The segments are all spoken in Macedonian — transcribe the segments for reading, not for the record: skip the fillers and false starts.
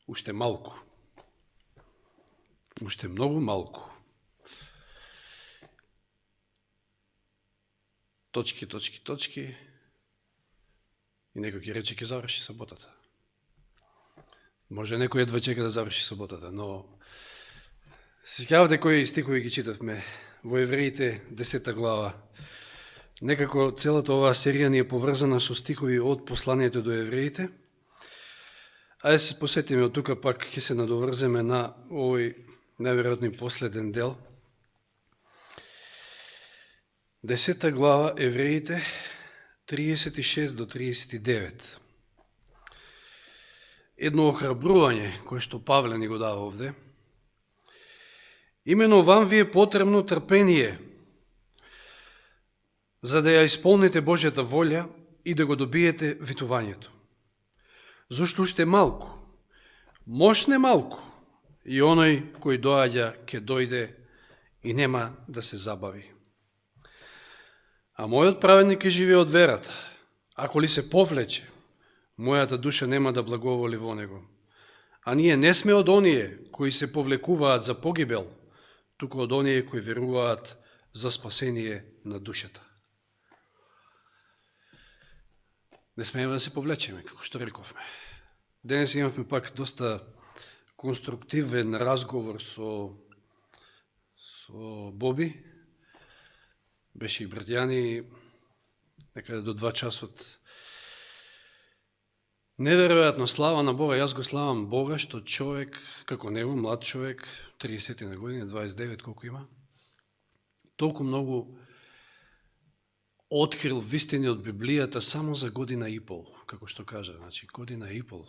уште малку. Уште многу малку. Точки. И некој ќе рече, ќе заврши саботата. Може некој едва чека да заврши саботата, но се сеќавате кои стихови ги читавме во Евреите 10 глава. Некако целата оваа серија ни е поврзана со стихови од посланието до Евреите. Ајде се посетиме од тука, пак ќе се надоврземе на овој најверојатно и последен дел. 10 глава Евреите 36 до 39. Едно охрабрување кое што Павле ни го дава овде. Имено вам ви е потребно трпение, за да ја исполните Божјата волја и да го добиете ветувањето. Зошто уште малку, мошне малку, и оној кој доаѓа ќе дојде и нема да се забави. А мојот праведник ќе живее од верата. Ако ли се повлече, мојата душа нема да благоволи во него. А ние не сме од оние кои се повлекуваат за погибел, туку од оние кои веруваат за спасение на душата. Не смееме да се повлечеме, како што рековме. Денес имавме пак доста конструктивен разговор со Боби. Беше и Брадјани, некаде до 2 часот. Неверојатно, слава на Бога, јас го славам Бога, што човек, како него, млад човек, 30 на години, 29, колку има, толку многу открил вистини од Библијата само за година и пол, како што кажа, значи година и пол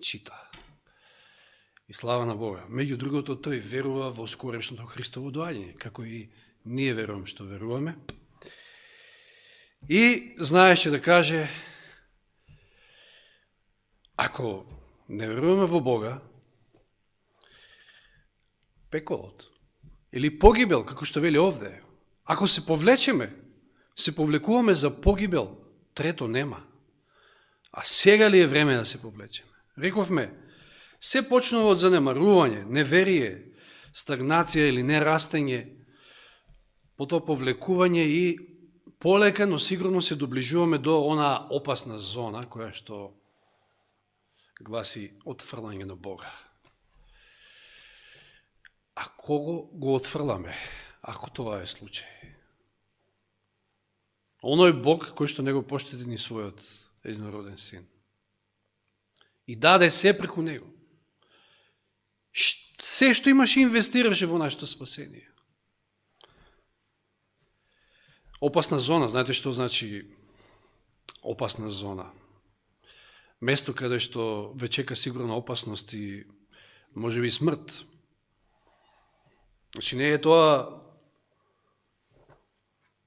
чита. И слава на Бога. Меѓу другото, тој верува во скорешното Христово доаѓање, како и ние веруваме што веруваме. И знаеше да каже, ако не веруваме во Бога, пеколот, или погибел, како што вели овде, ако се повлечеме, се повлекуваме за погибел, трето нема. А сега ли е време да се повлечеме? Рековме, се почнува од занемарување, неверие, стагнација или нерастење, потоа повлекување и полека, но сигурно се доближуваме до она опасна зона, која што гласи отфрлање на Бога. А кого го отфрламе, ако тоа е случај? Оној Бог кој што не го поштеди ни својот единороден син. И даде се преку него. Се што имаше инвестираше во нашето спасение. Опасна зона, знаете што значи опасна зона? Место каде што ве чека сигурна опасност и можеби смрт. Значи не е тоа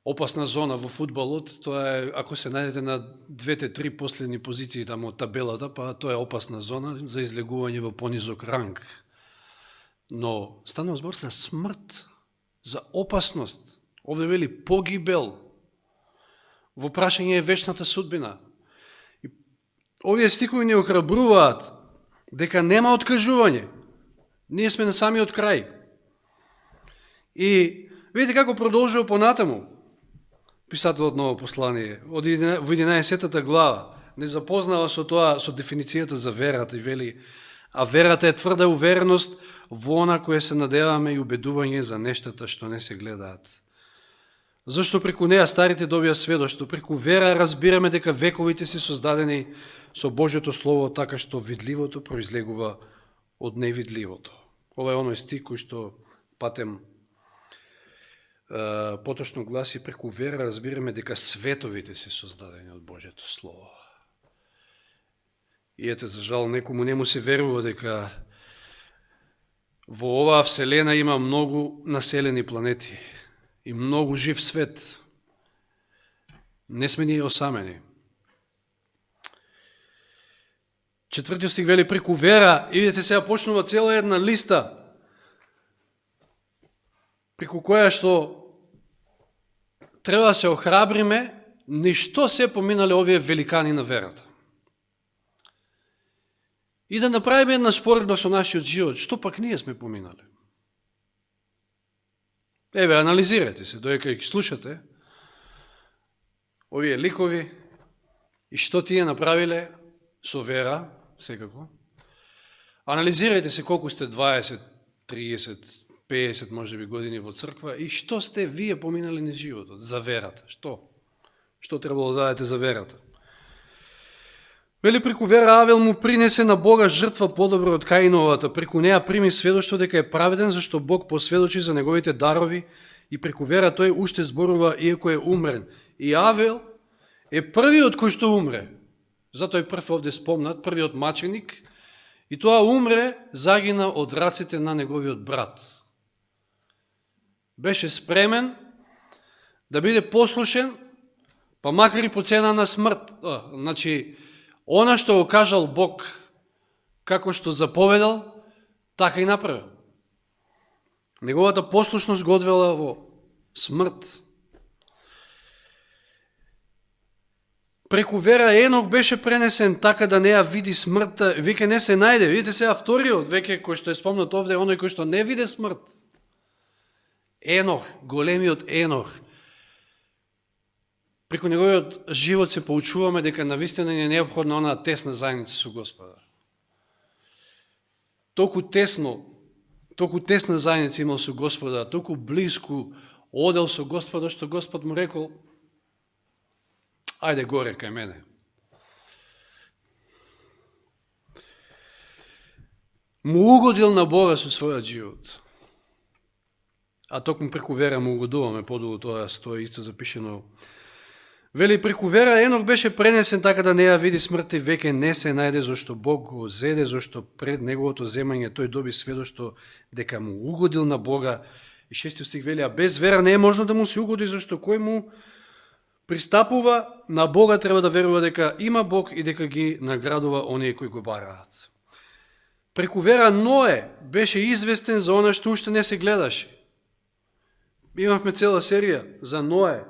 опасна зона во фудбалот, тоа е ако се најдете на 2-3 последни позиции таму од табелата, па тоа е опасна зона за излегување во понизок ранг. Но станува збор за смрт, за опасност. Овде вели погибел. Во прашање е вечната судбина. И овие стихови ни охрабруваат дека нема откажување. Ние сме на самиот крај. И видите како продолжува понатаму писателот на ово послание. Во 11 глава не запознава со тоа, со дефиницијата за верата и вели, а верата е тврда увереност во она кое се надеваме и убедување за нештата што не се гледаат. Зашто преку неа старите добија сведоштво, преку вера разбираме дека вековите се создадени со Божјото Слово, така што видливото произлегува од невидливото. Ова е оној стих кој што патем поточно гласи, преку вера разбираме дека световите се создадени од Божјото Слово. И ете, за жал, некому не му се верува дека во оваа вселена има многу населени планети и многу жив свет. Не сме ние осамени. 4 стих вели преку вера, и видите сега почнува цела една листа преку која што треба да се охрабриме, ништо се поминале овие великани на верата. И да направиме една споредба со нашиот живот, што пак ние сме поминали. Еве, анализирайте се, додека ги слушате овие ликови и што тие направиле со вера, секако. Анализирайте се колку сте 20, 30, 50 можеби години во црква и што сте вие поминали низ животот за верата. Што требало да дадете за верата? Вели, преку вера Авел му принесе на Бога жртва подобро од Каиновата. Преку неа прими сведоштво дека е праведен, зашто Бог посведочи за неговите дарови и преку вера тој уште зборува иако е умрен. И Авел е првиот кој што умре. Затоа е прв овде спомнат, првиот маченик, и тоа умре, загина од раците на неговиот брат. Беше спремен да биде послушен, па макар и по цена на смрт. Значи, она што го кажал Бог, како што заповедал, така и направил. Неговата послушност го одвела во смрт. Преку вера Енох беше пренесен така да не ја види смртта, веќе не се најде. Видите сега вториот, веќе кој што е спомнат овде, оној кој што не виде смрт. Енох, големиот Енох. Преку неговиот живот се поучуваме дека навистина не е необходна онаа тесна заедница со Господа. Толку тесна заедница имал со Господа, толку близко одел со Господа, што Господ му рекол: ајде горе кај мене. Му угодил на Бога со својот живот. А токму преку вера му угодуваме, подолу тоа стои исто запишено. Вели, преку вера Енох беше пренесен така да не ја види смртта и веќе не се најде, зашто Бог го зеде, зашто пред неговото земање тој доби сведоштво дека му угодил на Бога. И 6 стих вели, а без вера не е можно да му се угоди, зашто кој му пристапува на Бога треба да верува дека има Бог и дека ги наградува оние кои го бараат. Преку вера Ное беше известен за она што уште не се гледаше. Имавме цела серија за Ное.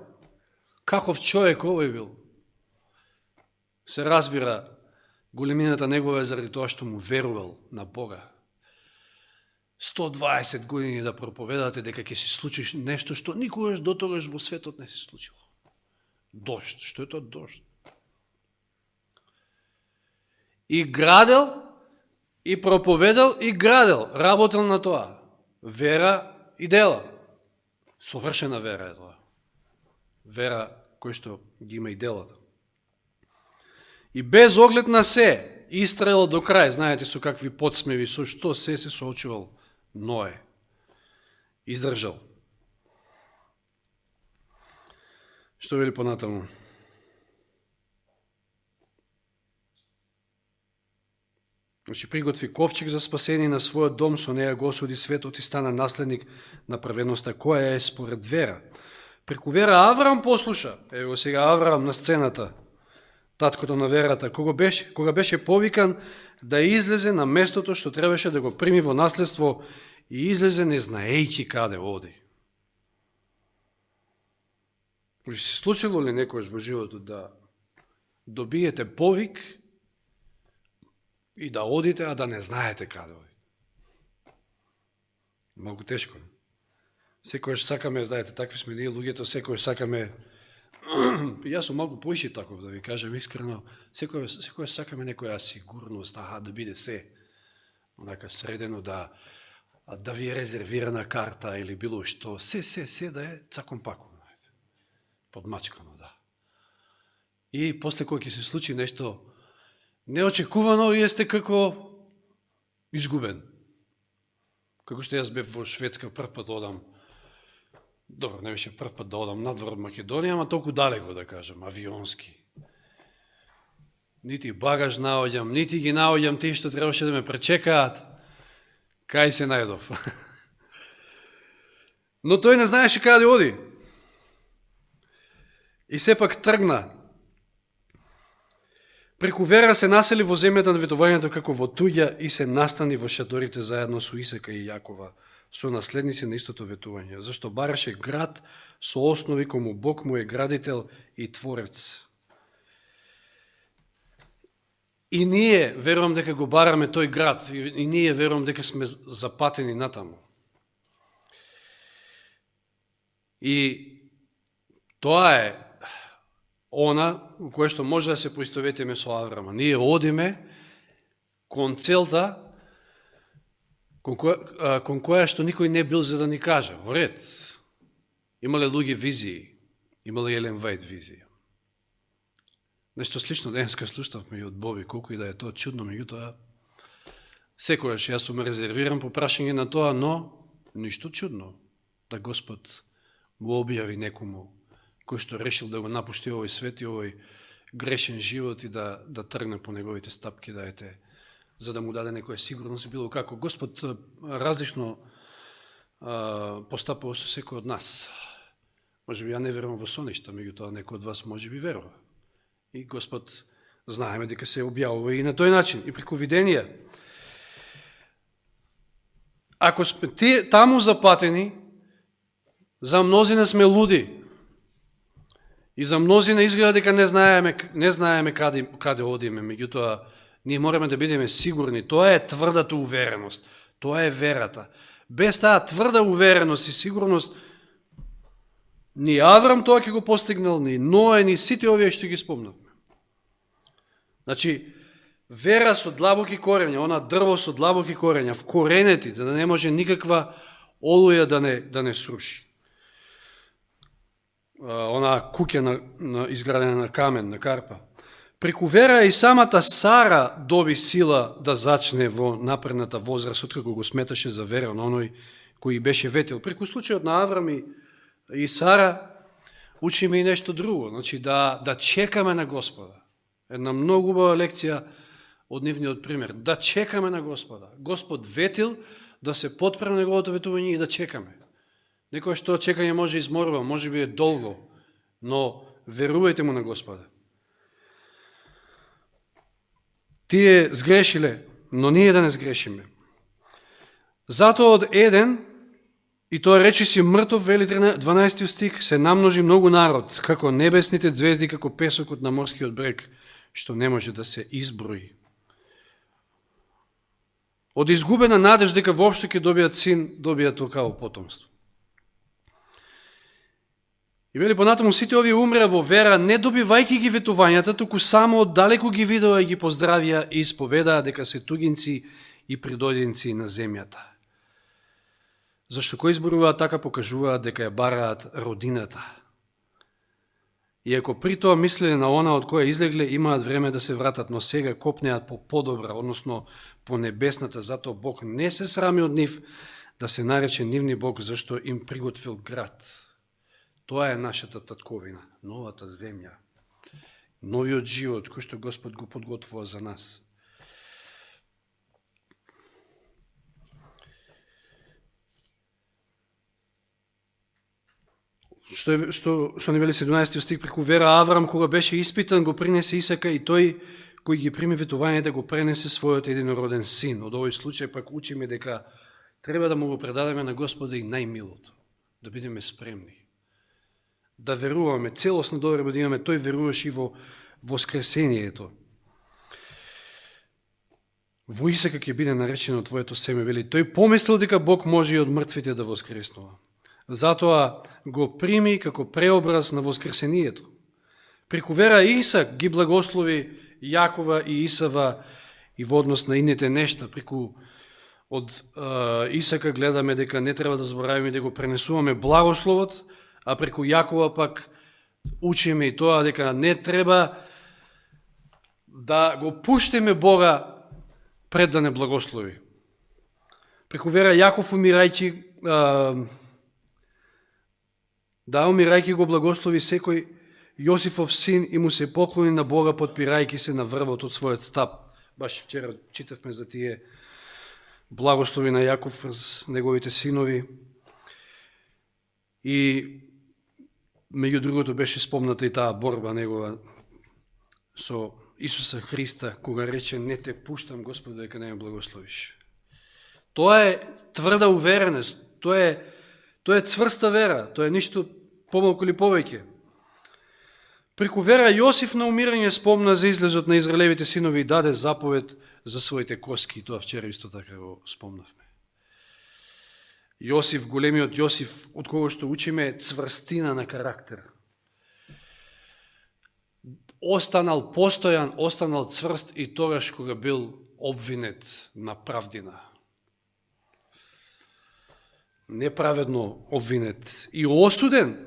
Каков човек овој бил? Се разбира, големината негова е заради тоа што му верувал на Бога. 120 години да проповедате дека ќе се случи нешто што никогаш дотогаш во светот не се случило. Дожд. Што е тоа дожд? И градел, и проповедал, и градел. Работел на тоа. Вера и дела. Совршена вера е тоа. Вера кој што ги има и делата. И без оглед на се, истрел до крај, знаете со какви подсмеви, со што се соочувал Ное. Издржал. Што вели понатаму? Значи, приготви ковчег за спасение на својот дом, со неја го осуди светот и стана наследник на праведноста, која е според вера. Преку вера Авраам послуша, ево сега Авраам на сцената, таткото на верата, кога беше повикан да излезе на местото што требаше да го прими во наследство и излезе не знаејќи каде оди. Се случило ли некојаш во животот да добиете повик и да одите, а да не знаете каде одите? Малку тешко. Секојаш сакаме, знаете, такви сме ние луѓето, секојаш сакаме, јас сум малку поише таков, да ви кажем искрено, секојаш сакаме некоја сигурност, да биде се, онака средено, да ви е резервирана карта или било што, се да е цаком паком, знаете, подмачкано, да. И после кој ќе се случи нешто неочекувано, вие сте како изгубен. Како што јас бев во Шведска прв пат одам, добро, не беше прв пат да одам надвор од Македонија, ама толку далеко да кажам, авионски. Нити багаж наоѓам, нити ги наоѓам тие што требаше да ме пречекаат. Кај се најдов? Но тој не знаеше каде оди. И сепак тргна. Преку вера се насели во земјата на ветувањето како во туѓа и се настани во шаторите заедно со Исака и Јакова, со наследници на истото ветување, зашто бараше град со основи кому Бог му е градител и творец. И ние верувам дека го бараме тој град, и ние верувам дека сме запатени натаму. И тоа е она кое што може да се поистоветиме со Аврама. Ние одиме кон целта кон која што никој не бил за да ни каже. Во ред. Имале луѓе визии, имале Елен Вајд визија. Нешто слично денеска слуштавме и од Боби, колку и да е тоа чудно, меѓутоа секојаш јас сум резервиран по прашање на тоа, но ништо чудно да Господ го објави некому кој што решил да го напушти овој свет и овој грешен живот и да тргне по неговите стапки, да ете, за да му даде некоја сигурност и било како. Господ различно постапува со секој од нас. Може би ја не верувам во соништа, меѓутоа некој од вас може би верува. И Господ знаеме дека се објавува и на тој начин, и преку виденија. Ако сме таму запатени, за мнозина сме луди. И за мнозина изгледа дека не знаеме каде одиме, меѓутоа ние мораме да бидеме сигурни. Тоа е тврдата увереност. Тоа е верата. Без таа тврда увереност и сигурност, ни Аврам тоа ќе го постигнал, ни Ное, ни сите овие што ги спомнавме. Значи, вера со длабоки корења, она дрво со длабоки корења, вкоренети, да не може никаква олуја да не сруши. Она куќа изградена на камен, на карпа. Преку вера и самата Сара доби сила да зачне во напредната возраст, откако го сметаше за вера на оној кој беше ветил. Преку случајот на Аврам и Сара учиме и нешто друго, значи да чекаме на Господа. Една многу убава лекција од нивниот пример. Да чекаме на Господа. Господ ветил да се потпрем неговото ветување и да чекаме. Некој што чекање може изморува, може би е долго, но верувајте му на Господа. Тие сгрешиле, но ние да не сгрешиме. Затоа од еден, и тоа рече си мртов, вели 12 стих, се намножи многу народ, како небесните звезди, како песокот на морскиот брег, што не може да се изброи. Од изгубена надеж дека воопшто ќе добијат син, добијат толкаво потомство. И вели понатаму сите овие умреа во вера, не добивајќи ги ветувањата, туку само оддалеку ги видоа и ги поздравија и исповедаа дека се тугинци и придојденци на земјата. Зашто кои изборуваат така покажуваат дека ја бараат родината. И ако при тоа мислеле на она од која излегле, имаат време да се вратат, но сега копнеат по подобра, односно по небесната, затоа Бог не се срами од нив да се нарече нивни Бог, зашто им приготвил град. Тоа е нашата татковина, новата земја, новиот живот кој што Господ го подготвува за нас. Што не вели 17 стих, преку вера Аврам, кога беше испитан, го принесе Исака и тој кој ги прими ветувањето го пренесе својот единороден син. Од овој случај пак учиме дека треба да му го предадеме на Господа и најмилото, да бидеме спремни. Да веруваме, целосно добро да имаме, тој веруваш и во воскресението. Во Исака ќе биде наречено твоето семе, вели, тој помислил дека Бог може и од мртвите да воскреснува. Затоа го прими како преобраз на воскресението. Преку вера Исак ги благослови Јакова и Исава и во однос на ините нешта. Преку од Исака гледаме дека не треба да забораваме да го пренесуваме благословот, а преку Јакова пак учиме и тоа дека не треба да го пуштиме Бога пред да не благослови. Преку вера Јаков умирајќи го благослови секој Јосифов син и му се поклони на Бога, подпирајќи се на врвот од својот стап. Баш вчера читавме за тие благослови на Јаков врз неговите синови. И меѓу другото беше спомната и таа борба негова со Исуса Христа, кога рече не те пуштам, Господи, дека не ме благословиш. Тоа е тврда увереност, тоа е цврста вера, тоа е ништо помалку или повеќе. Преку вера Јосиф на умирање спомна за излезот на израелевите синови и даде заповед за своите коски. Тоа вчера исто така го спомнавме. Јосиф, големиот Јосиф, од кого што учиме цврстина на карактер. Останал постојан, останал цврст и тогаш кога бил обвинет на правдина. Неправедно обвинет и осуден,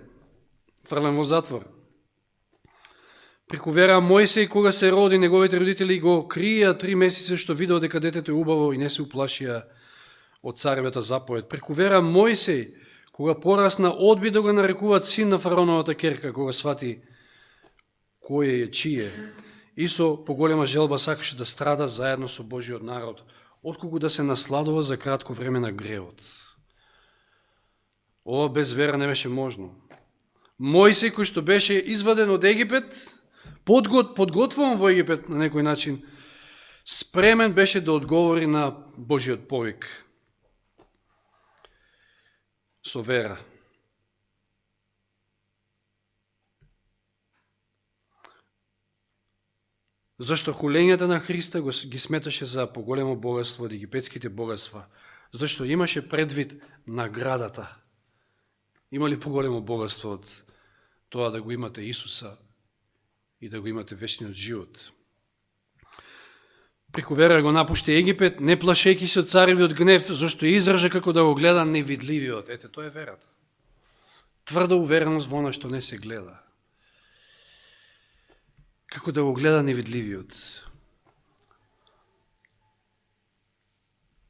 фрлен во затвор. Преку вера Мојсей, кога се роди, неговите родители го крија 3 месеци што видео дека детето е убаво и не се уплашија од царевата заповед. Преку вера Мојсей, кога порасна, одби да го нарекуваат син на фараоновата керка, кога свати кој е чие. И со поголема желба сакаше да страда заедно со Божиот народ, отколку да се насладува за кратко време на гревот. Ова без вера не беше можно. Мојсей, кој што беше изваден од Египет, подготвуван во Египет на некој начин, спремен беше да одговори на Божиот повик. Со вера. Зашто хулењата на Христа ги сметаше за поголемо богатство од египетските богатства? Зашто имаше предвид наградата. Има ли поголемо богатство од тоа да го имате Исуса и да го имате вечниот живот? Преку вера го напушти Египет, не плашејќи се од царевиот гнев, зашто изража како да го гледа невидливиот. Ете, тоа е верата. Тврда увереност во она што не се гледа. Како да го гледа невидливиот.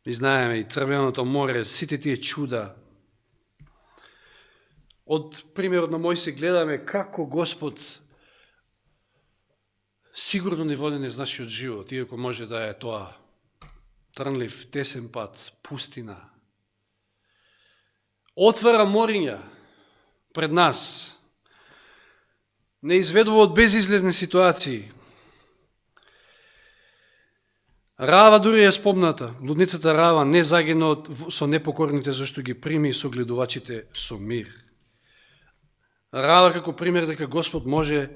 И знаеме и Црвеното море, сите тие чуда. Од примерот на Мојсей гледаме како Господ сигурно не води низ нашиот живот, иако може да е тоа трнлив, тесен пат, пустина. Отвара мориња пред нас. Не изведува од безизлезни ситуации. Рава дури е спомната. Блудницата Рава не загина со непокорните, зашто ги прими согледувачите со мир. Рава како пример дека Господ може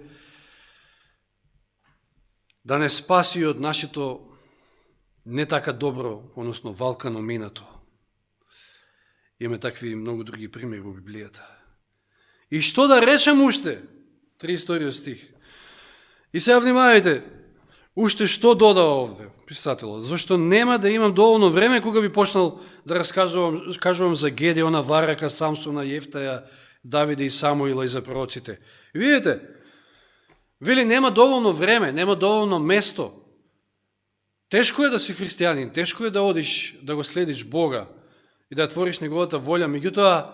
да не спаси од нашето не така добро, односно валкано минато. Имаме такви многу други примери во Библијата. И што да речем уште? 32 стих. И сега внимавајте, уште што додава овде писателот, зашто нема да имам доволно време кога би почнал да кажувам за Гедеона, Варака, Самсона, Јефтаја, Давида и Самуила и за пророците. И видите, вели нема доволно време, нема доволно место. Тешко е да си христијанин, тешко е да одиш, да го следиш Бога и да твориш неговата волја, меѓутоа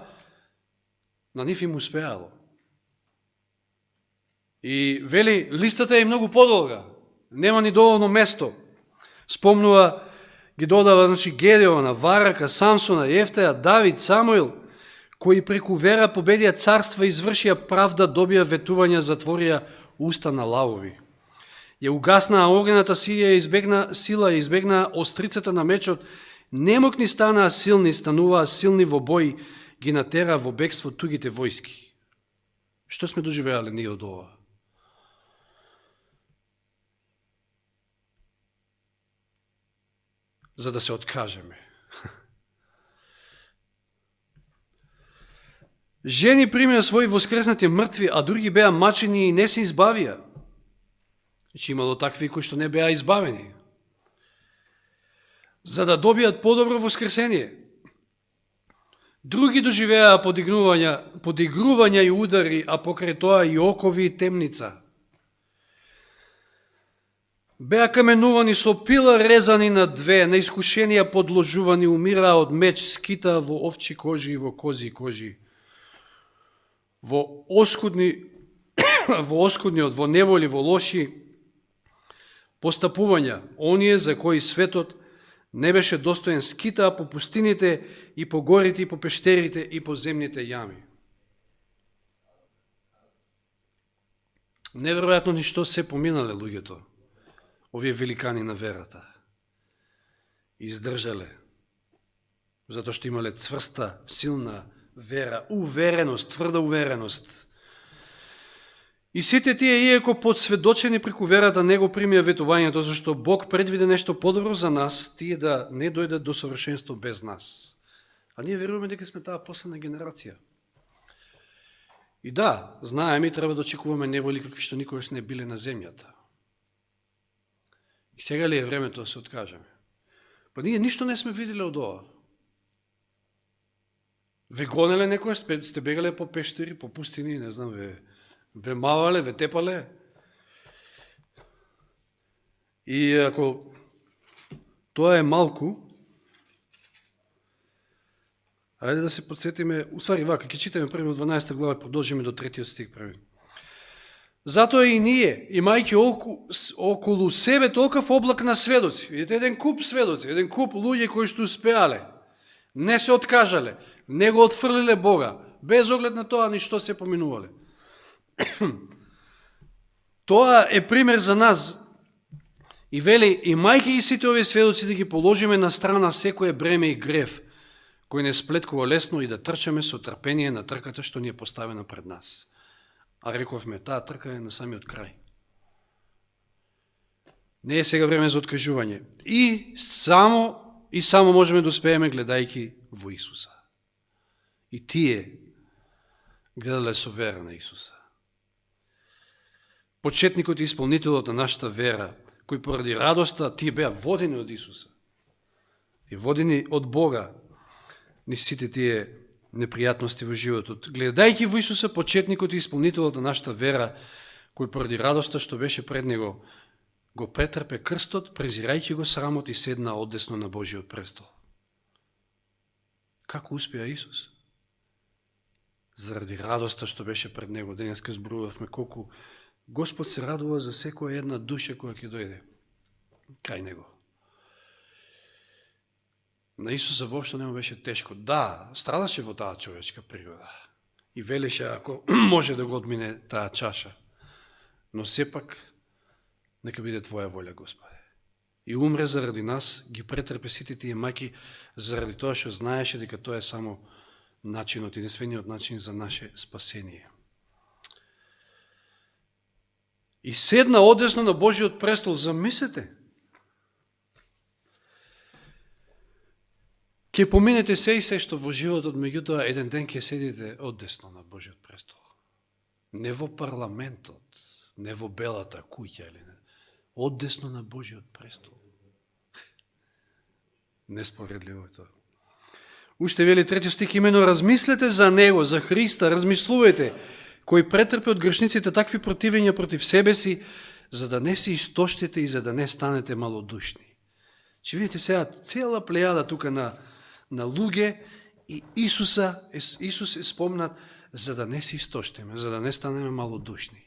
на нив им успеало. И вели, листата е многу подолга, нема ни доволно место. Спомнува, ги додава, значи, Гедеона, Варака, Самсона, Јефтаја, Давид, Самуил, кои преку вера победија царства, извршија правда, добија ветувања, затворија уста на лавови. Ја угаснаа огнената сила, избегнаа острицата на мечот, немокни станаа силни, стануваа силни во бој, ги натера во бегство тугите војски. Што сме доживеале ние од ова? За да се откажеме. Жени примеа своји воскреснати мртви, а други беа мачени и не се избавија. Значи имало такви кои што не беа избавени. За да добијат подобро воскресение. Други доживеа подигрувања и удари, а покрај тоа и окови и темница. Беа каменувани со пила, резани на две, на искушенија подложувани, умираа од меч, скитаа во овчи кожи и во кози кожи. Во оскудниот, во неволи, во лоши постапувања, оние за кои светот не беше достоен, скитаа по пустините и по горите и по пештерите и по земните јами. Неверојатно ништо се поминале луѓето, овие великани на верата. Издржале, затоа што имале цврста, силна вера, увереност, тврда увереност. И сите тие, иако подсведочени преку верата, не го примија ветувањето, зашто Бог предвиде нешто подобро за нас, тие да не дојдат до совршенство без нас. А ние веруваме дека сме таа последна генерација. И да, знаеме и треба да очекуваме неволи какви што никогаш не биле на земјата. И сега ли е времето да се откажеме? Па ние ништо не сме виделе од ова. Ве гонеле некојаш, сте бегале по пештери, по пустини, не знам, ве мавале, ве тепале. И ако тоа е малку, ајде да се подсетиме, усвари вака, ќе читаме први од 12 глава, продолжиме до 3 стих први. Затоа и ние, имајќи околу себе толков облак на сведоци, видите, еден куп сведоци, еден куп луѓе кои што успеале, не се откажале, не го отфрлиле Бога, без оглед на тоа ни што се поминувале. Тоа е пример за нас. И вели, имајќи и сите овие сведоци да ги положиме на страна секое бреме и грев, кој не сплеткува лесно, и да трчаме со трпение на трката што ни е поставена пред нас. А рековме, таа трка е на самиот крај. Не е сега време за откажување. И само можеме да успееме гледајќи во Исуса. И тие гледале со вера на Исуса. Почетникот и исполнителот на нашата вера, кој поради радоста тие беа водени од Исуса. И водени од Бога ни сите тие непријатности во животот. Гледајќи во Исуса, почетникот и исполнителот на нашата вера, кој поради радоста што беше пред него, го претрпе крстот, презирајќи го срамот и седна одесно на Божиот престол. Како успеа Исус? Заради радоста што беше пред него. Денеска зборувавме колку Господ се радува за секоја една душа која ќе дојде кај него. На Исуса воопшто не му беше тешко. Да, страдаше во таа човечка природа. И велеше ако може да го одмине таа чаша. Но сепак, нека биде Твоја волја, Господе. И умре заради нас, ги претрпе сите тие маки, заради тоа што знаеше дека тоа е само начинот, единствениот начин за наше спасение. И седна одесно на Божиот престол, замислете. Ке поминете се и се што во животот, меѓутоа еден ден ке седите одесно на Божиот престол. Не во парламентот, не во белата куќа, или не. Одесно на Божиот престол. Неспоредливо е тоа. Уште вели 3 стих, имено размислете за Него, за Христа, размислувајте, кој претрпе од грешниците такви противења против себе си, за да не се истоштите и за да не станете малодушни. Че видите сега цела плејада тука на луѓе и Исус е спомнат за да не се истоштиме, за да не станеме малодушни.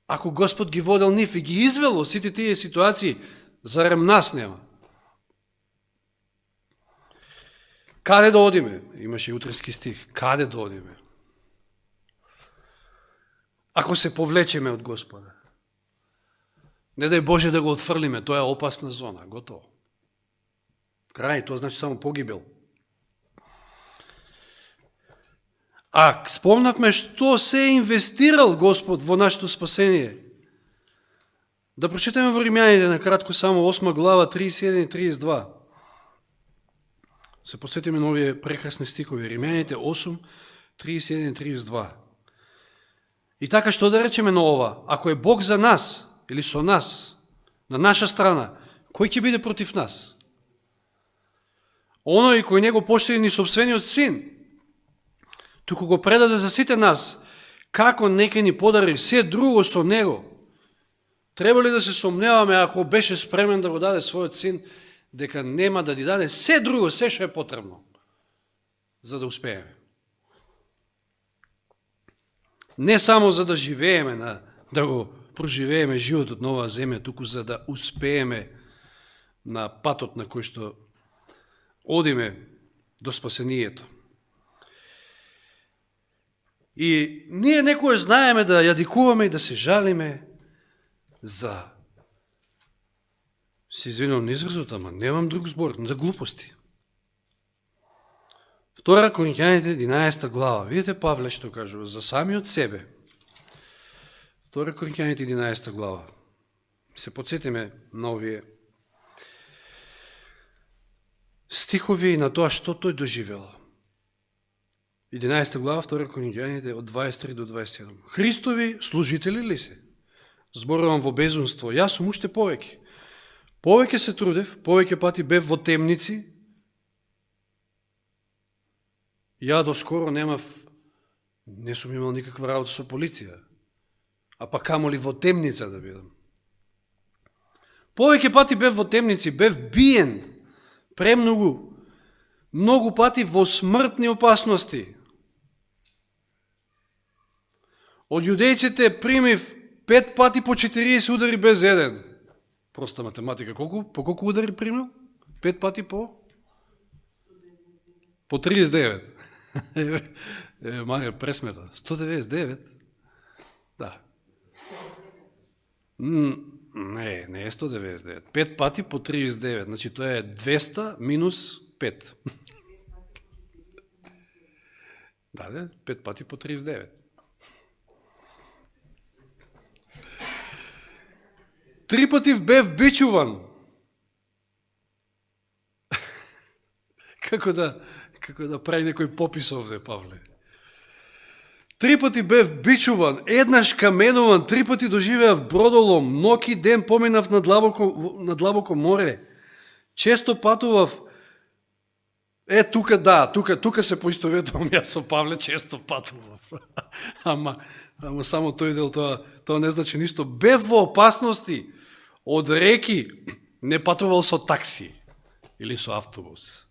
Ако Господ ги водел нив и ги извел од сите тие ситуации, зарем нас нема? Каде да одиме? Имаше утрински стих. Каде да одиме? Ако се повлечеме од Господа. Не дај Боже да го отфрлиме, тоа е опасна зона, готово. Крај, тоа значи само погибел. А спомнавме што се инвестирал Господ во нашето спасение. Да прочитаме во Римјаните на кратко само 8 глава 31 и 32. Се подсетиме на овие прекрасни стихови. Римјаните 8, 31 и 32. И така што да речеме на ова? Ако е Бог за нас, или со нас, на наша страна, кој ќе биде против нас? Оној кој не го поштеди ни собствениот син, туку го предаде за сите нас, како не ќе ни подари се друго со него? Треба ли да се сомневаме ако беше спремен да го даде својот син, дека нема да ни даде се друго, се што е потребно, за да успееме? Не само за да живееме, да го проживееме животот на оваа земја, туку за да успееме на патот на кој што одиме до спасението. И ние некој знаеме да јадикуваме и да се жалиме за, се извинувам на изразот, ама немам друг збор, за глупости. 2 Коринќаните 11 глава, видите Павле што кажува за самиот себе. 2 Коринќаните 11 глава. Се подсетиме на овие стихови и на тоа што тој доживел. 11 глава, 2 Коринќаните од 23 до 27. Христови служители ли се? Зборувам во безумство. Јас сум уште повеќе. Повеќе се трудев, повеќе пати бев во темници. Ја доскоро не сум имал никаква работа со полиција. А па камоли во темница да бидам. Повеќе пати бев во темници, бев биен, премногу, многу пати во смртни опасности. Од јудејците примив 5 пати по 40 удари без еден. Проста математика. По колку удари примил? 5 пати по 39. Маре пресмета. 199? Да. Не е 199. 5 пати по 39. Значи тоа е 200 минус 5. Да, 5 пати по 39. 3 пати бев бичуван. Како да прави некој попис овде, Павле. 3 пати бев бичуван, еднаш каменуван, 3 пати доживеав бродолом, ноќ и ден поминав на длабоко море. Често патував. Тука се поистоветувам јас со Павле, често патував. Ама само тој дел, тоа не значи ништо. Бев во опасности од реки, не патувал со такси или со автобус.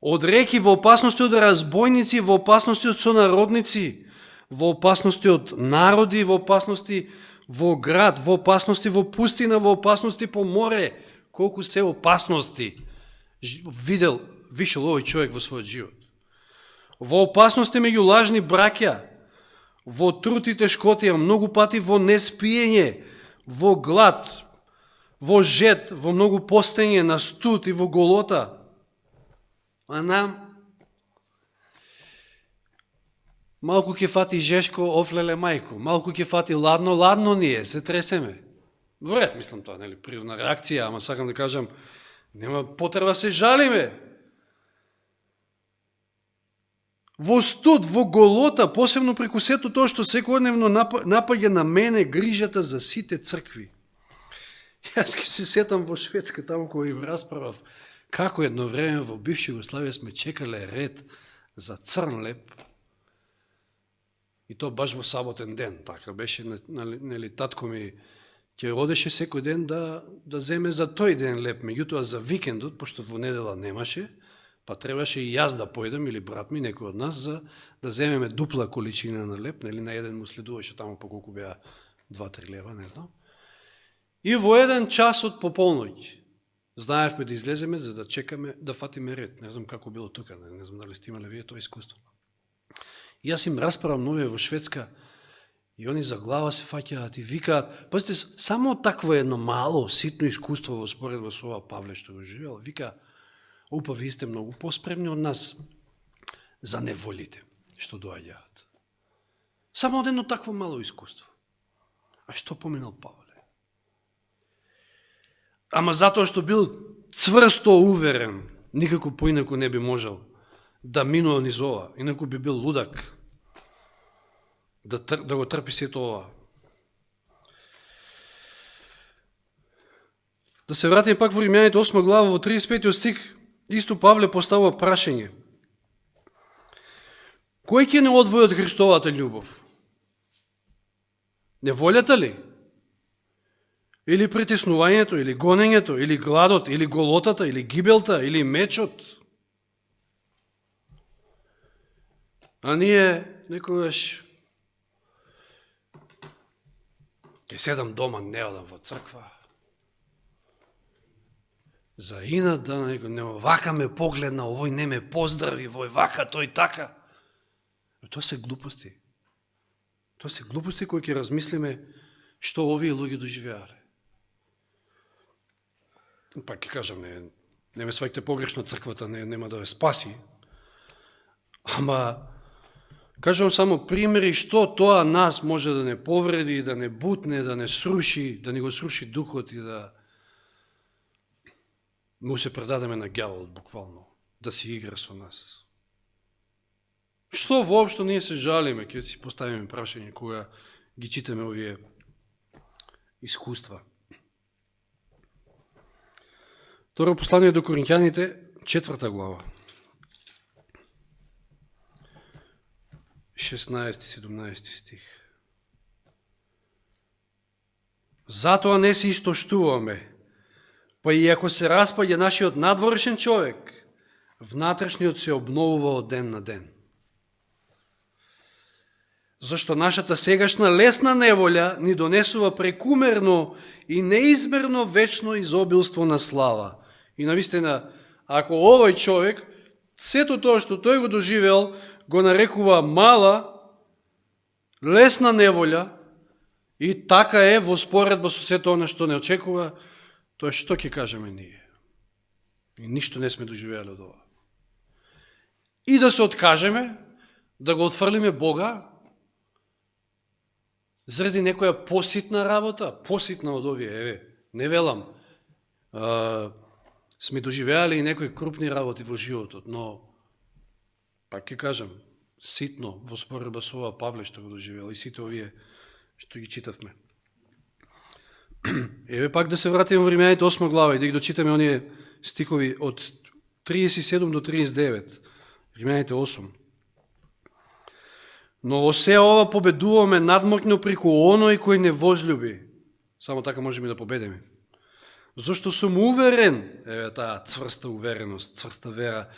Од реки, во опасности од разбойници, во опасности од сонародници, во опасности од народи, во опасности во град, во опасности во пустина, во опасности по море. Колку се опасности вишел овој човек во својот живот. Во опасности меѓу лажни браќа, во труд и тешкотија, многу пати во неспиење, во глад, во жет, во многу постење, на студ и во голота. А нам малку ќе фати жешко, офлеле мајко, малку ќе фати ладно ние, се тресеме. Во ред, мислам тоа, нели, природна реакција, ама сакам да кажам, нема потреба се жалиме. Во студ, во голота, посебно преку сето тоа што секојдневно напаѓа на мене грижата за сите цркви. Јас ке се сетам во Шведска, таму кој им расправав, како едно време во бивша Југославија сме чекале ред за црн леп, и то баш во саботен ден. Така беше, нели, татко ми ќе одеше секој ден да земе за тој ден леп, меѓутоа за викендот, пошто во недела немаше, па требаше и јас да појдам, или брат ми, некој од нас, за да земеме дупла количина на леп, нели, на еден му следуваше таму по колку беа 2-3 лева, не знам. И во еден час од пополноќ знаевме да излеземе за да чекаме да фатиме ред. Не знам како било тука, не знам дали сте имале вие тоа искуство. И јас им расправам нови во Шведска и они за глава се фаќаат и викаат, пазите, само такво едно мало, ситно искуство во споредба со ова Павле што го живеел, вика, опа, вие сте многу поспремни од нас за неволите што доаѓаат. Само едно такво мало искуство. А што поминал Павле? Ама затоа што бил цврсто уверен, никако поинаку не би можел да минува низ ова, инаку би бил лудак да го трпи сето ова. Да се вратиме пак во Римјаните 8 глава, во 35 стих, исто Павле поставува прашање. Кој ќе не одвои од Христовата љубов? Неволјата ли? Или притеснувањето, или гонењето, или гладот, или голотата, или гибелта, или мечот? А ние некогаш ќе седам дома, не одам во црква. За инат да не вака ме погледна, овој не ме поздрави, овој вака, тој така. Тоа се глупости. Тоа се глупости кои ќе размислиме што овие луѓе доживеале. Пак ќе кажам, не ме сваќате погрешно, црквата нема да ве спаси, ама Кажувам само примери што тоа нас може да не повреди, да не бутне, да не сруши, да не го сруши духот и да му се предадеме на ѓаволот, буквално, да си игра со нас. Што воопшто ние се жалиме, ќе си поставиме прашање кога ги читаме овие искуства. Второ послание до Коринќаните, 4 глава. 16-17 стих. Затоа не се истоштуваме, па и ако се распаѓа нашиот надворешен човек, внатрешниот се обновува од ден на ден. Зашто нашата сегашна лесна неволја ни донесува прекумерно и неизмерно вечно изобилство на слава. И навистина, ако овој човек, сето тоа што тој го доживел, го нарекува мала, лесна неволја, и така е во споредба со сето она што не очекува, тоа што ќе кажеме ние? И ништо не сме доживеали од ова. И да се откажеме, да го отфрлиме Бога, заради некоја поситна работа, поситна од овие, не велам, сме доживеали и некои крупни работи во животот, но, пак ќе кажам, ситно во споредба со ова Павле што го доживел и сите овие што ги читавме. Еве пак да се вратиме во Римјаните 8 глава и да ги дочитаме оние стихови од 37 до 39. Римјаните 8. Но во се ова победуваме надмокно преку оној кој не возлюби. Само така можеме да победиме. Зошто сум уверен, еве таа цврста увереност, цврста вера,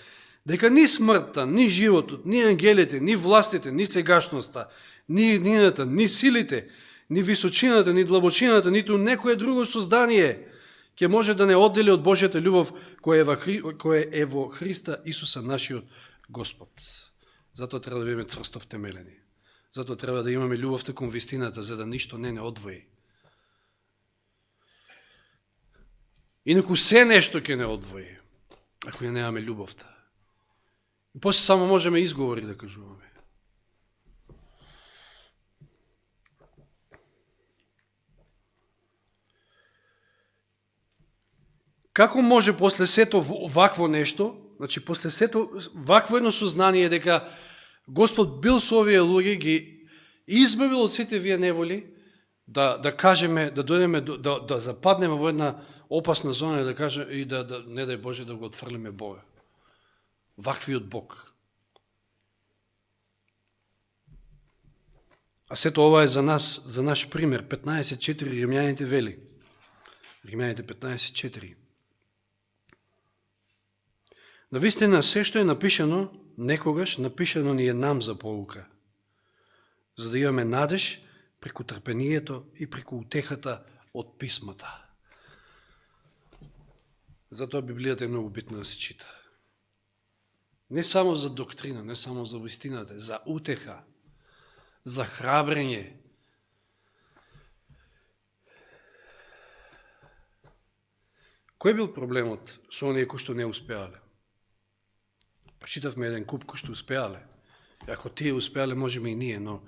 дека ни смртта, ни животот, ни ангелите, ни властите, ни сегашноста, ни иднината, ни силите, ни височината, ни длабочината, ниту некое друго создание ќе може да не оддели од Божјата љубов која е во Христа Исуса нашиот Господ. Затоа треба да бидеме цврсто втемелени. Затоа треба да имаме љубовта кон вистината, за да ништо не одвои. Инаку се нешто ќе не одвои, ако ја немаме љубовта. И после само можеме изговори да кажуваме. Како може после сето вакво нешто, значи после сето вакво едно сознание дека Господ бил со овие луѓе, ги избавил од сите вие неволи, да кажеме, да дојдеме, да западнеме во една опасна зона и да кажеме, и да не дај Боже да го отфрлиме Бога. Ваквиот Бог. А сето ова е за нас, за наш пример. 15.4 Римјаните вели. Римјаните 15.4. Навистина, се што е напишано, некогаш напишано ни е нам за поука, за да имаме надеж преку трпението и преку утехата од писмата. Затоа Библијата е многу битна да се чита. Не само за доктрина, не само за вистината, за утеха, за храбрење. Кој бил проблемот со оние кои што не успеале? Прочитавме еден куп кои што успеале. Ако тие успеале, можеме и ние, но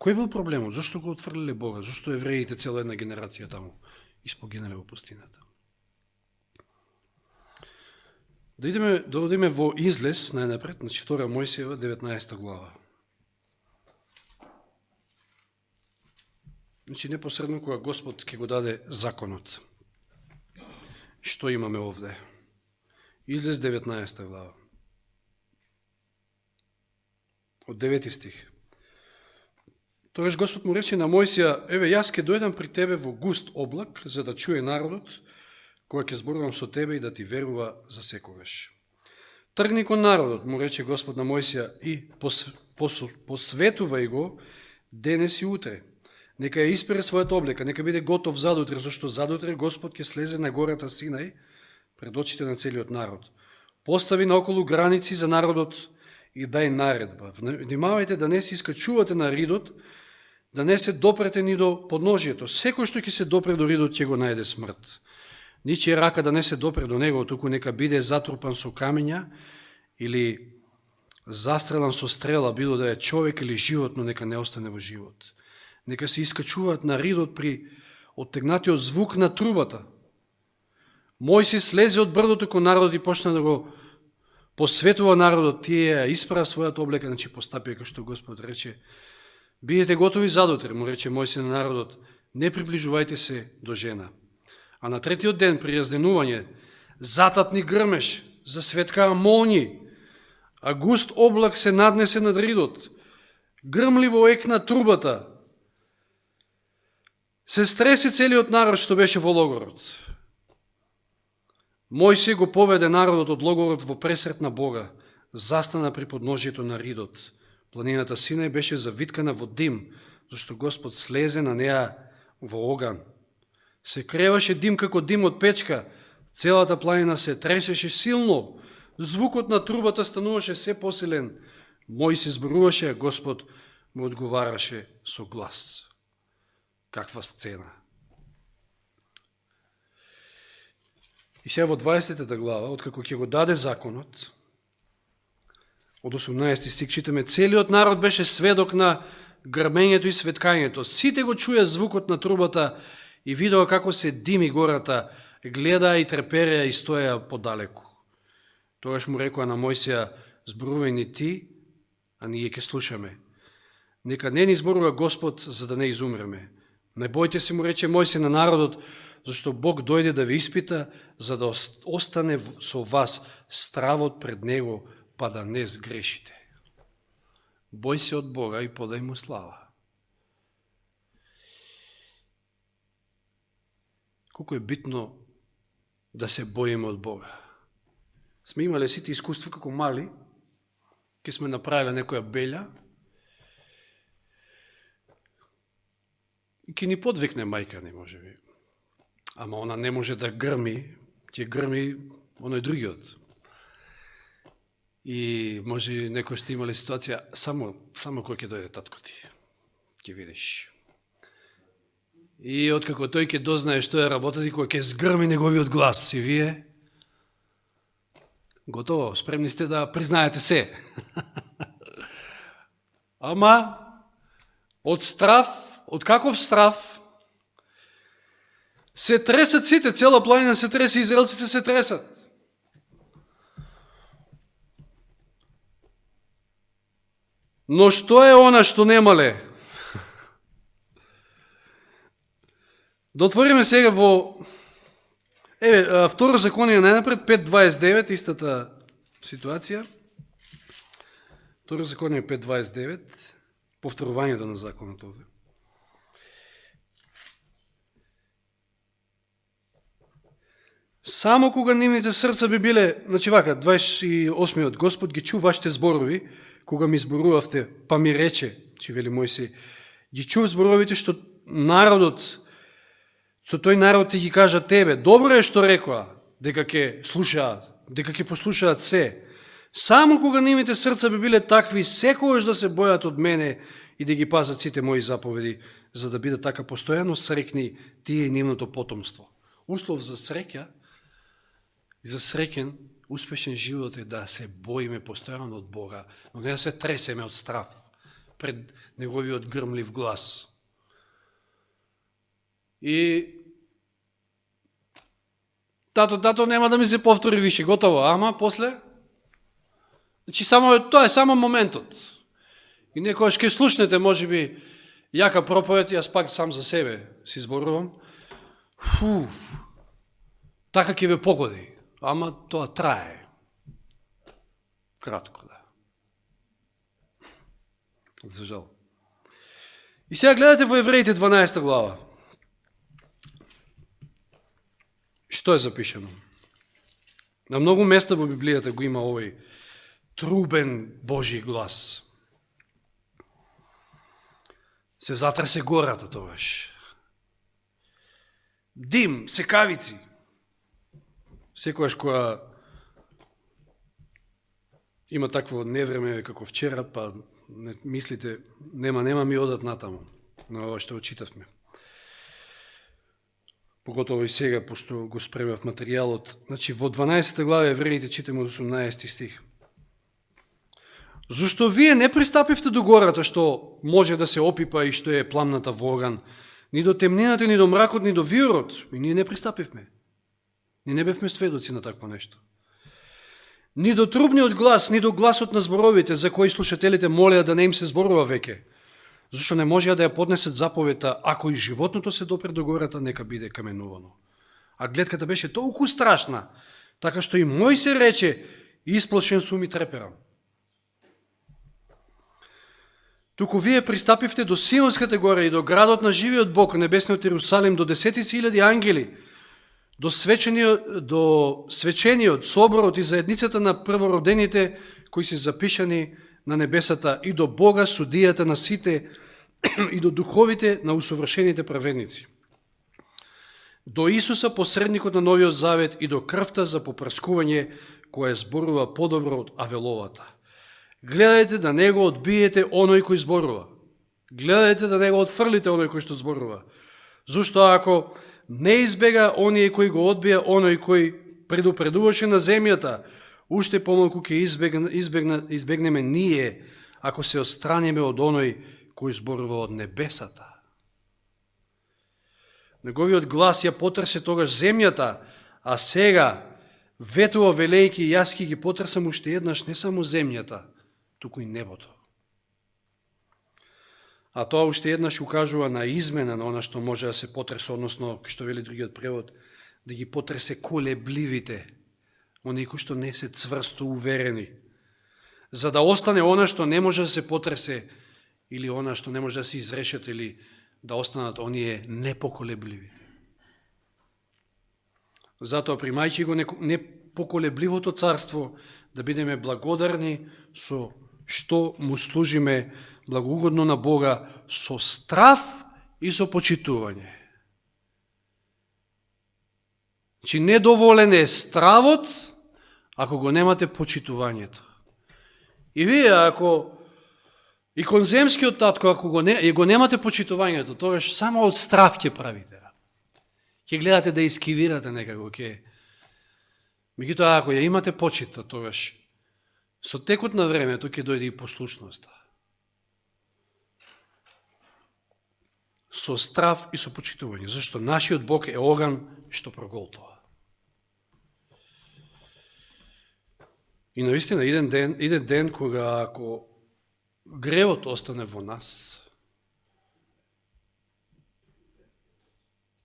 кој бил проблемот? Зошто го отфрлиле Бога? Зошто евреите, цела една генерација таму испогинале во пустината? Да одиме во Излез, најнапред, значи 2 Мојсиева, 19 глава. Значи непосредно кога Господ ќе го даде законот. Што имаме овде? Излез 19 глава. Од 9 стих. Тогаш Господ му рече на Мојсија: еве, јас ќе дојдам при тебе во густ облак, за да чуе народот, која ќе зборувам со тебе и да ти верува за секогаш. Тргни кон народот, му рече Господ на Мојсија, и посветувај го денес и утре. Нека ја испере својата облека, нека биде готов задутре, зашто задутре Господ ќе слезе на гората Синај пред очите на целиот народ. Постави наоколу граници за народот и дај наредба. Внимавајте да не се искачувате на ридот, да не се допрете ни до подножието. Секој што ќе се допре до ридот ќе го најде смрт. Ничија рака да не се допре до него, туку нека биде затрупан со камења или застрелан со стрела, било да е човек или животно, нека не остане во живот. Нека се искачуваат на ридот при оттегнатиот звук на трубата. Мојсей слезе од брдото кон народот и почна да го посветува народот. Тие ја испра својата облека, значи постапија како што Господ рече. Бидете готови задутре, му рече Мојсей на народот, не приближувајте се до жена. А на третиот ден при разденување зататни грмеш, засветкаа молњи, а густ облак се наднесе над ридот. Грмливо екна трубата. Се стресе целиот народ што беше во логорот. Мојсей го поведе народот од логорот во пресрет на Бога, застана при подножието на ридот. Планината Синај беше завиткана во дим, зашто Господ слезе на неа во оган. Се креваше дим како дим од печка, целата планина се тресеше силно, звукот на трубата стануваше се посилен. Мојсей зборуваше, а Господ му одговараше со глас. Каква сцена! И сега во 20 глава, откако ќе го даде законот, од 18 стих читаме, целиот народ беше сведок на грмењето и светкањето. Сите го чуја звукот на трубата и видеа како се дими гората, гледаа и трепереа и стоеа подалеку. Тогаш му рекоа на Мојсија, зборувај ни ти, а ние ќе слушаме. Нека не ни зборува Господ, за да не изумреме. Не бојте се, му рече Мојсей на народот, зашто Бог дојде да ви испита, за да остане со вас стравот пред Него, па да не сгрешите. Бој се од Бога и подај му слава. Колко е битно да се боиме од Бога. Сме имале сите искуства како мали, ке сме направиле некоја белја, и ке ни подвикне мајка ни, може би. Ама она не може да грми, ќе грми оној другиот. И може некој што имале ситуација, само кој ќе дојде татко ти, ќе видиш. И откако тој ќе дознае што е работа ти, кој ќе згрми неговиот глас, и вие, готово, спремни сте да признаете се. Ама, од страв, од каков страв, се тресат сите, цела планина се тресе, израелците се тресат. Но што е она што немале? Да отвориме сега во Второ законие најнапред, 5.29, истата ситуација. Второ законие 5.29, повторувањето на законот овде. Само кога нивните срца би биле, значи вака, 28-иот, Господ ги чу вашите зборови, кога ми зборувавте, па ми рече, че вели Мојсей, ги чу зборовите што народот, со тој народ ти ги кажа тебе. Добро е што рекоа, дека ќе слушаат, дека ќе послушаат се. Само кога нивните срца би биле такви, секогаш да се бојат од мене и да ги пазат сите мои заповеди, за да бидат така постојано срекни тие и нивното потомство. Услов за среќа, за среќен, успешен живот е да се боиме постојано од Бога, но не да се тресеме од страв пред неговиот грмлив глас. И тато, нема да ми се повтори више, готово, ама после, значи тоа е само моментот. И некојаш ќе слушнете, може би, јака проповед, јас пак сам за себе си зборувам, така ќе ве погоди, ама тоа трае. Кратко, да. За жал. И сега гледате во Евреите 12 глава. Што е запишено? На многу места во Библијата го има овој трубен Божи глас. Се затресе гората тогаш. Дим, секавици. Секојаш која има такво невреме како вчера, па не мислите, нема ми одат натаму, на ова што очитавме. Поготово и сега, пошто го спремав материјалот. Значи, во 12 глава Евреите читаме од 18 стих. Зошто вие не пристапивте до гората, што може да се опипа и што е пламната во оган, ни до темнината, ни до мракот, ни до виорот, и ние не пристапивме. Ни не бевме сведоци на такво нешто. Ни до трубниот глас, ни до гласот на зборовите, за кои слушателите молеа да не им се зборува веќе, зашто не можеа да ја поднесат заповета, ако и животното се допре до гората, нека биде каменувано. А гледката беше толку страшна, така што и мој се рече, исплашен сум и треперам. Туку вие пристапивте до Сионската гора и до градот на живиот Бог, небесниот Иерусалим, до 10.000 ангели, до свечениот, соборот и заедницата на првородените, кои се запишани на небесата, и до Бога, судијата на сите, и до духовите на усовршените праведници. До Исуса, посредникот на Новиот Завет, и до крвта за попрскување, која зборува подобро од Авеловата. Гледајте да не го одбиете оној кој зборува. Гледајте да не го отфрлите оној кој што зборува. Зошто ако не избега оние кои го одбија оној кој предупредуваше на земјата, уште помалку ќе избегнеме ние, ако се отстраниме од оној кој зборува од небесата. Неговиот глас ја потресе тогаш земјата, а сега ветува велејки, јас ќе ги потресам уште еднаш не само земјата, туку и небото. А тоа уште еднаш укажува на измена на она што може да се потресе, односно, што вели другиот превод, да ги потресе колебливите, оние кои што не се цврсто уверени, за да остане она што не може да се потресе, или она што не може да се изрешат, или да останат оние непоколебливите. Затоа, примајќи го непоколебливото царство, да бидеме благодарни со што му служиме благоугодно на Бога, со страв и со почитување. Чи недоволен е стравот, ако го немате почитувањето. И вие, ако и кон земскиот татко, ако го немате почитувањето, тогаш само од страв ќе правите. Ќе гледате да искивирате некако, меѓутоа, ако ја имате почита, тогаш со текот на времето ќе дојде и послушноста. Со страв и со почитување, зашто нашиот Бог е оган што проголтува. И наистина, иде ден кога ако гревот остане во нас,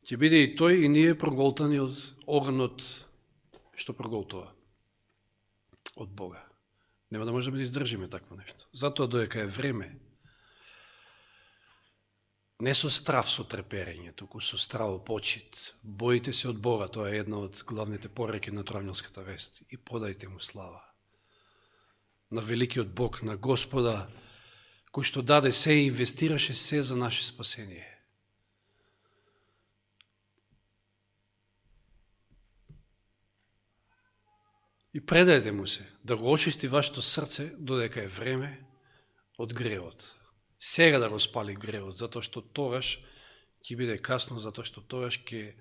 ќе биде и тој и ние проголтани од огнот што проголтува од Бога. Нема да можеме да издржиме такво нешто. Затоа додека е време, не со страв со треперење, туку со страво почит. Боите се од Бога, тоа е една од главните пореки на Троангелската вест. И подајте му слава на великиот Бог, на Господа, кој што даде се и инвестираше се за наше спасение. И предајте му се, да го очисти вашето срце, додека е време од гревот. Сега да го спали гревот, затоа што тогаш ќе биде касно, затоа што тогаш ќе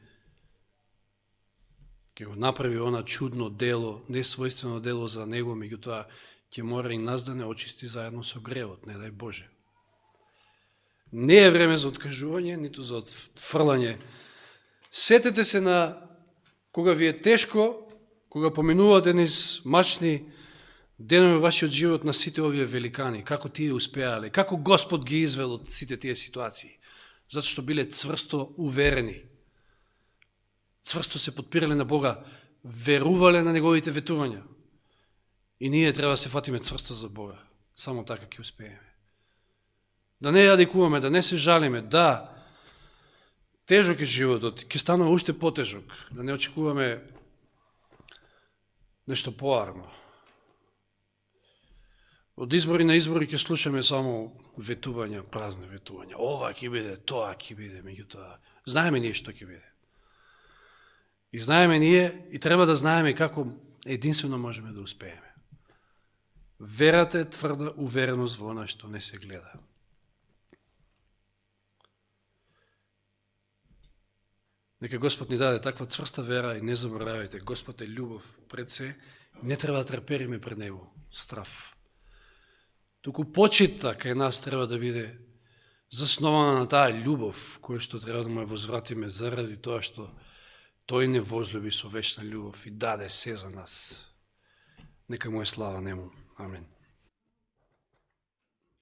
го направи она чудно дело, несвојствено дело за него, меѓутоа ќе мора и нас да не очисти заедно со гревот, не дај Боже. Не е време за откажување, ниту за отфрлање. Сетете се на кога ви е тешко, кога поминувате низ мачни денови вашиот живот на сите овие великани, како тие успеале, како Господ ги извел од сите тие ситуации, затоа што биле цврсто уверени, цврсто се подпирале на Бога, верувале на неговите ветувања. И ние треба да се фатиме цврсто за Бога. Само така ќе успееме. Да не јадикуваме, да не се жалиме, да, тежок е животот, ќе станува уште потежок, да не очекуваме нешто поарно. Од избори на избори ќе слушаме само ветувања, празни ветувања. Ова ќе биде, тоа ќе биде, меѓутоа знаеме ние што ќе биде. И знаеме ние, и треба да знаеме како единствено можеме да успееме. Верата е тврда увереност во она што не се гледа. Нека Господ ни даде таква цврста вера и не заборавајте, Господ е љубов пред се, не треба да трепериме пред Него страв. туку почита кај нас треба да биде заснована на таа љубов, која што треба да му ја возвратиме заради тоа што тој не возлюби со вечна љубов и даде се за нас. Нека му е слава нему. Амин.